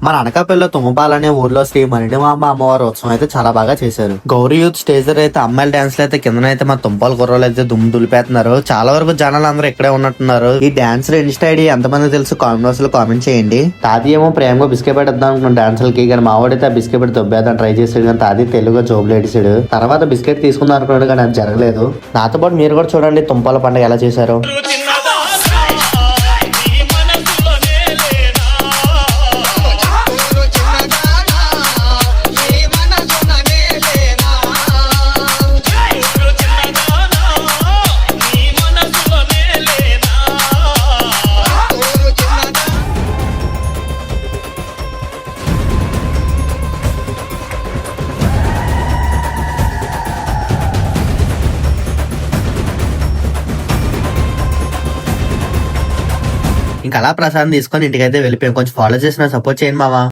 మన అనకాపల్లిలో తుమ్మపాలనే ఊర్లో శ్రీ మణిమాంబ అమ్మవారి ఉత్సవం అయితే చాలా బాగా చేశారు. గౌరీ యూత్ స్టేజ్ అయితే అమ్మాయిల డాన్స్ అయితే కిందనైతే మా తుంపాల కుర్రోలు అయితే దుమ్ము దులిపేస్తున్నారు. చాలా వరకు జనాలు అందరూ ఇక్కడే ఉన్నట్టున్నారు. ఈ డాన్స్ ఇన్స్టా ఐడి ఎంతమంది తెలుసు కామెంట్స్ లో కామెంట్ చేయండి. తాది ఏమో ప్రేమగా బిస్కెట్ పెడదాం అనుకున్నాను డాన్సులకి, కానీ మావాడైతే ఆ బిస్కెట్ పెట్టి దొబ్బేద్దాం ట్రై చేసాడు, కానీ తాది తెలుగుగా జోబులు ఏడిసాడు. తర్వాత బిస్కెట్ తీసుకుందాం అనుకున్నాడు, కానీ అది జరగలేదు. నాతో పాటు మీరు కూడా చూడండి తుంపాల పండుగ ఎలా చేశారు. ఇంకా అలా ప్రసాదం తీసుకొని ఇంటికైతే వెళ్ళిపోయాం. కొంచెం ఫాలో చేసిన సపోర్ట్ చేయండి మావా.